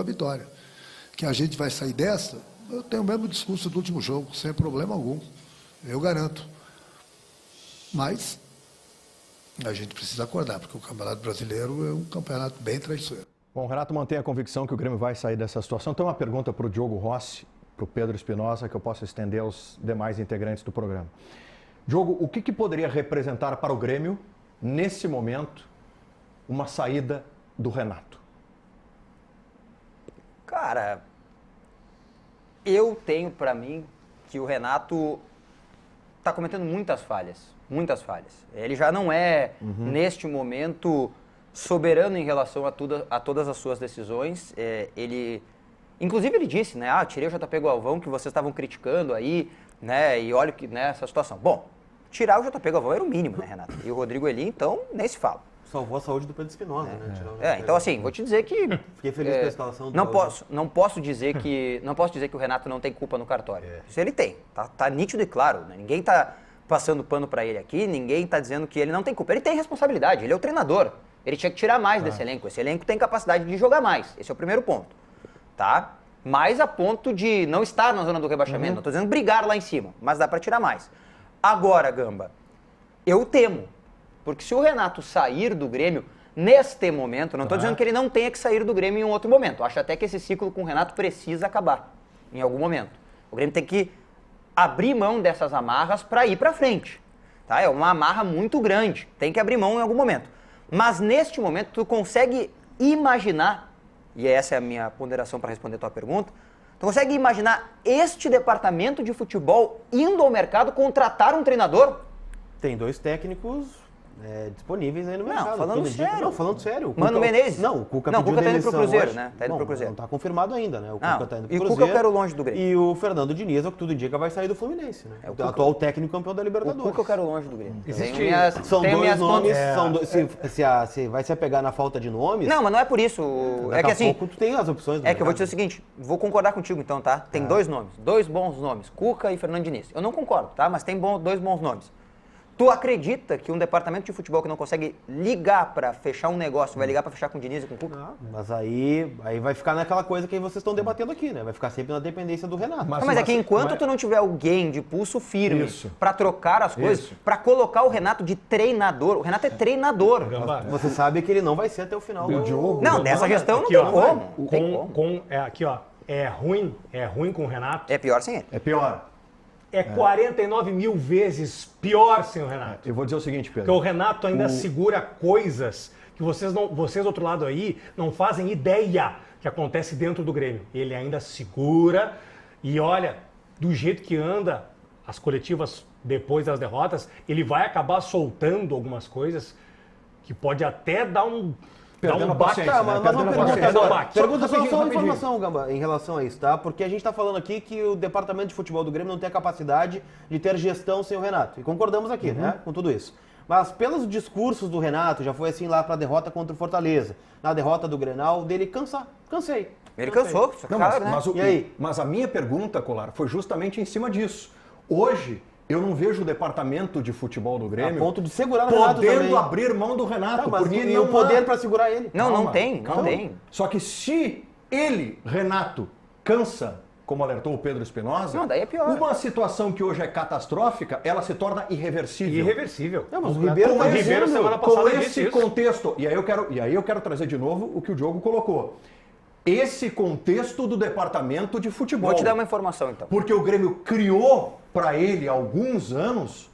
a vitória. Que a gente vai sair dessa, eu tenho o mesmo discurso do último jogo, sem problema algum. Eu garanto. Mas a gente precisa acordar, porque o Campeonato Brasileiro é um campeonato bem traiçoeiro. Bom, o Renato mantém a convicção que o Grêmio vai sair dessa situação. Tem uma pergunta para o Diogo Rossi, para o Pedro Espinosa, que eu posso estender aos demais integrantes do programa. Diogo, o que poderia representar para o Grêmio, nesse momento, uma saída do Renato? Cara, eu tenho para mim que o Renato está cometendo muitas falhas. Muitas falhas. Ele já não é, neste momento, soberano em relação a todas as suas decisões. Inclusive ele disse, né? Tirei o JP Galvão que vocês estavam criticando aí, né? E olha que nessa situação. Bom, tirar o JP Galvão era o mínimo, né, Renato? E o Rodrigo Eli, então, nem se fala. Salvou a saúde do Pedro Espinosa, né? Então assim, vou te dizer que... Fiquei feliz com a escalação do não posso dizer que o Renato não tem culpa no cartório. Isso ele tem. Tá nítido e claro, né? Ninguém tá passando pano para ele aqui, ninguém está dizendo que ele não tem culpa. Ele tem responsabilidade, ele é o treinador. Ele tinha que tirar mais desse elenco. Esse elenco tem capacidade de jogar mais. Esse é o primeiro ponto. Tá? Mais a ponto de não estar na zona do rebaixamento. Não estou dizendo brigar lá em cima, mas dá para tirar mais. Agora, Gamba, eu temo. Porque se o Renato sair do Grêmio, neste momento, não estou dizendo que ele não tenha que sair do Grêmio em um outro momento. Acho até que esse ciclo com o Renato precisa acabar em algum momento. O Grêmio tem que abrir mão dessas amarras para ir para frente. Tá? É uma amarra muito grande, tem que abrir mão em algum momento. Mas neste momento tu consegue imaginar, e essa é a minha ponderação para responder a tua pergunta, tu consegue imaginar este departamento de futebol indo ao mercado contratar um treinador? Tem 2 técnicos disponíveis aí no mercado. Falando sério. Não, falando sério. Mano Menezes? Não, o Cuca não, pediu Cuca tá indo demissão pro Cruzeiro, hoje. né? Tá indo pro Cruzeiro. Não tá confirmado ainda, né? O Cuca tá indo pro e o Cruzeiro. Cuca eu quero longe do Grêmio. E o Fernando Diniz, o que tudo indica, vai sair do Fluminense, né? O atual técnico campeão da Libertadores. O Cuca eu quero longe do Grêmio. São dois nomes, se vai se apegar na falta de nomes... Não, mas não é por isso. É que assim... pouco tu tem as opções do que eu vou te dizer o seguinte, vou concordar contigo então, tá? Tem 2 nomes, 2 bons nomes, Cuca e Fernando Diniz. Eu não concordo, tá? Mas tem 2 bons nomes. Tu acredita que um departamento de futebol que não consegue ligar pra fechar um negócio, vai ligar pra fechar com o Diniz e com o Cuca? Não, mas aí vai ficar naquela coisa que vocês estão debatendo aqui, né? Vai ficar sempre na dependência do Renato. Mas é que enquanto tu não tiver alguém de pulso firme pra trocar as coisas, pra colocar o Renato de treinador, o Renato é treinador. Você sabe que ele não vai ser até o final do jogo. Não, dessa gestão não tem como. Aqui, ó, é ruim com o Renato. É pior sem ele. É pior. É 49 mil vezes pior sem o Renato. Eu vou dizer o seguinte, Pedro. Porque o Renato ainda segura coisas que vocês do outro lado aí não fazem ideia que acontece dentro do Grêmio. Ele ainda segura e olha, do jeito que anda as coletivas depois das derrotas, ele vai acabar soltando algumas coisas que pode até dar um... Perdendo a paciência, Pergunta só uma informação, Gamba, em relação a isso, tá? Porque a gente tá falando aqui que o departamento de futebol do Grêmio não tem a capacidade de ter gestão sem o Renato. E concordamos aqui, né? Com tudo isso. Mas pelos discursos do Renato, já foi assim lá pra derrota contra o Fortaleza. Na derrota do Grenal, dele cansei. Ele cansou, claro, né? E aí? Mas a minha pergunta, Colar, foi justamente em cima disso. Hoje... eu não vejo o departamento de futebol do Grêmio a ponto de segurar o Renato podendo abrir mão do Renato. Mas porque não o poder para segurar ele. Não tem. Só que se ele, Renato, cansa, como alertou o Pedro Espinosa, daí é pior. Uma situação que hoje é catastrófica, ela se torna irreversível. Irreversível. Não, mas o Ribeiro semana passada com esse contexto. E aí eu quero trazer de novo o que o Diogo colocou. Esse contexto do departamento de futebol. Vou te dar uma informação, então. Porque o Grêmio criou para ele, há alguns anos,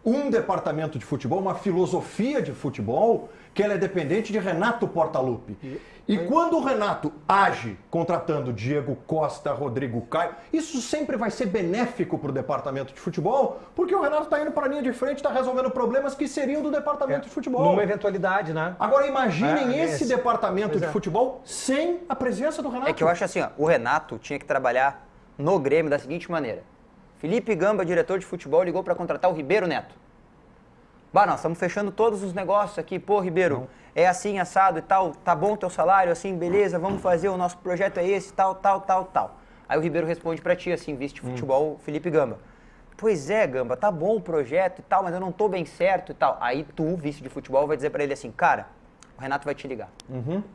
um departamento de futebol, uma filosofia de futebol, que ela é dependente de Renato Portaluppi. E quando o Renato age contratando Diego Costa, Rodrigo Caio, isso sempre vai ser benéfico para o departamento de futebol, porque o Renato está indo para a linha de frente, está resolvendo problemas que seriam do departamento de futebol. Numa eventualidade, né? Agora imaginem esse departamento de futebol sem a presença do Renato. É que eu acho assim, ó, o Renato tinha que trabalhar no Grêmio da seguinte maneira. Felipe Gamba, diretor de futebol, ligou para contratar o Ribeiro Neto. Nós estamos fechando todos os negócios aqui. Pô, Ribeiro, é assim, assado e tal, tá bom o teu salário, assim, beleza, vamos fazer, o nosso projeto é esse, tal. Aí o Ribeiro responde pra ti, assim, vice de futebol, Felipe Gamba. Pois é, Gamba, tá bom o projeto e tal, mas eu não tô bem certo e tal. Aí tu, vice de futebol, vai dizer pra ele assim, cara, o Renato vai te ligar.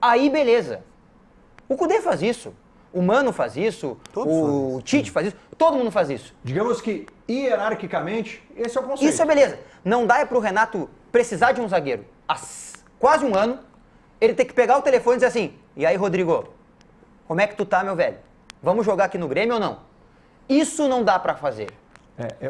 Aí, beleza. O Cudê faz isso. O Mano faz isso. O Tite faz isso. Todo mundo faz isso. Digamos que, hierarquicamente, esse é o conceito. Isso é beleza. Não dá pro Renato precisar de um zagueiro. Há quase um ano, ele tem que pegar o telefone e dizer assim, e aí, Rodrigo, como é que tu tá, meu velho? Vamos jogar aqui no Grêmio ou não? Isso não dá pra fazer.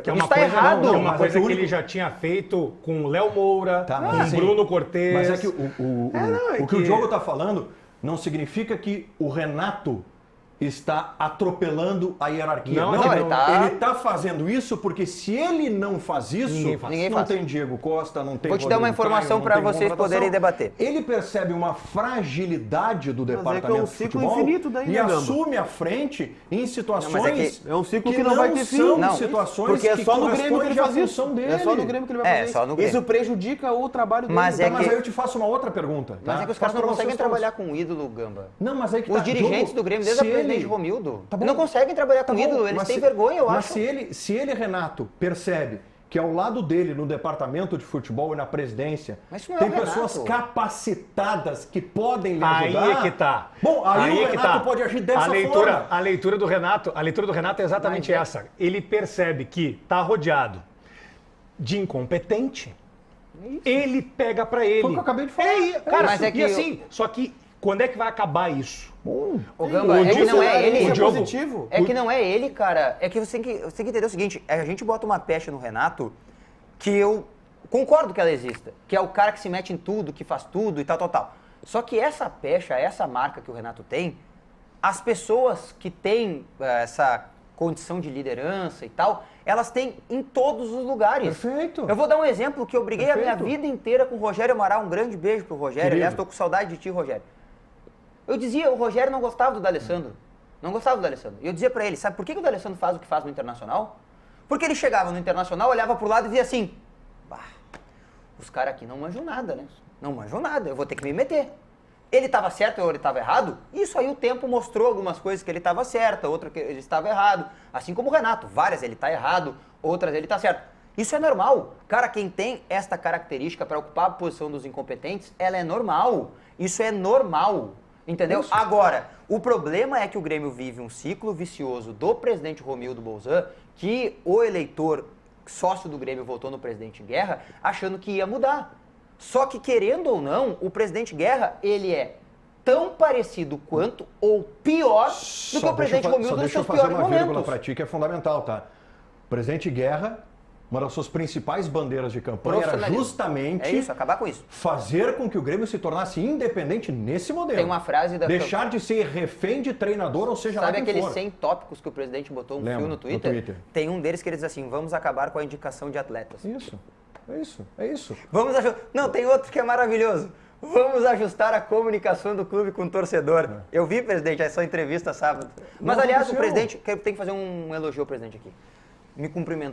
Que é uma Isso tá coisa, errado. É uma Mas coisa é o que único- ele já tinha feito com o Léo Moura, Tá, com mas o assim, Bruno Cortez. Mas é que o que o Diogo está falando não significa que o Renato está atropelando a hierarquia. Não, não, ele tá fazendo isso porque se ele não faz isso, Ninguém não faz. tem Diego Costa, não tem Vou te dar uma Rodrigo informação Caio, não pra tem vocês contratação. poderem debater. Ele percebe uma fragilidade do é que é departamento um de ciclo futebol infinito daí, e né, Gamba? assume a frente em situações Não, mas é um ciclo que não vai ter fim. são Não. situações Porque é que só no Grêmio que ele correspondem à faz isso. função dele. É só no Grêmio que ele vai É, fazer só no Grêmio. isso. Isso prejudica o trabalho dele. Mas é Mas que- aí eu te faço uma outra pergunta. Tá? Mas é que os caras Faço não pra conseguem vocês todos. trabalhar com o ídolo, Gamba. Não, mas aí que Os tá. dirigentes Diogo, do Grêmio, desde a se presidente ele- Romildo, Tá bom. não conseguem trabalhar com Tá o ídolo. bom, Eles mas têm se- vergonha, eu mas acho. se ele, Renato, percebe que ao lado dele, no departamento de futebol e na presidência, Mas isso não é tem o Renato. pessoas capacitadas que podem lhe Aí ajudar. é que tá. Bom, aí o é que Renato tá. pode agir dessa a leitura, forma. A leitura do Renato é exatamente essa. Ele percebe que tá rodeado de incompetente. Ele pega pra ele. Foi o que eu acabei de falar. Cara, Mas é que e assim, só que quando é que vai acabar isso? O Gamba, é que Diogo- não é ele. o Diogo- positivo. É que não é ele, cara. É que você tem que entender o seguinte: a gente bota uma pecha no Renato que eu concordo que ela exista. Que é o cara que se mete em tudo, que faz tudo e tal, tal, tal. Só que essa pecha, essa marca que o Renato tem, as pessoas que têm essa condição de liderança e tal, elas têm em todos os lugares. Perfeito. Eu vou dar um exemplo que eu briguei a minha Perfeito. vida inteira com o Rogério Amaral. Um grande beijo pro Rogério. Querido. Aliás, tô com saudade de ti, Rogério. Eu dizia, o Rogério não gostava do D'Alessandro. Não gostava do D'Alessandro. E eu dizia pra ele, sabe por que o D'Alessandro faz o que faz no Internacional? Porque ele chegava no Internacional, olhava pro lado e dizia assim, bah, os caras aqui não manjam nada, né? Não manjam nada, eu vou ter que me meter. Ele estava certo ou ele estava errado? Isso aí o tempo mostrou algumas coisas que ele estava certo, outras que ele estava errado. Assim como o Renato, várias ele está errado, outras ele está certo. Isso é normal. Cara, quem tem esta característica para ocupar a posição dos incompetentes, ela é normal. Isso é normal. Entendeu? Agora, o problema é que o Grêmio vive um ciclo vicioso do presidente Romildo Bolzan, que o eleitor sócio do Grêmio votou no presidente Guerra, achando que ia mudar. Só que, querendo ou não, o presidente Guerra, ele é tão parecido quanto ou pior do que o presidente Romildo nos Deixa eu seus fazer piores uma vírgula momentos. para ti que é fundamental, tá? O presidente Guerra, uma das suas principais bandeiras de campanha era Profissionalismo. justamente É isso, acabar com isso. fazer com que o Grêmio se tornasse independente nesse modelo. Tem uma frase da... Deixar de ser refém de treinador, ou seja, lá Sabe quem aqueles for. 100 tópicos que o presidente botou Lembro, fio no no Twitter? Twitter. Tem um deles que ele diz assim, vamos acabar com a indicação de atletas. É isso. Vamos ajustar... Não, tem outro que é maravilhoso. Vamos ajustar a comunicação do clube com o torcedor. Eu vi, presidente, essa entrevista sábado. Mas, Não aliás, o aconteceu. presidente... Tem que fazer um elogio ao presidente aqui. Me cumprimentou.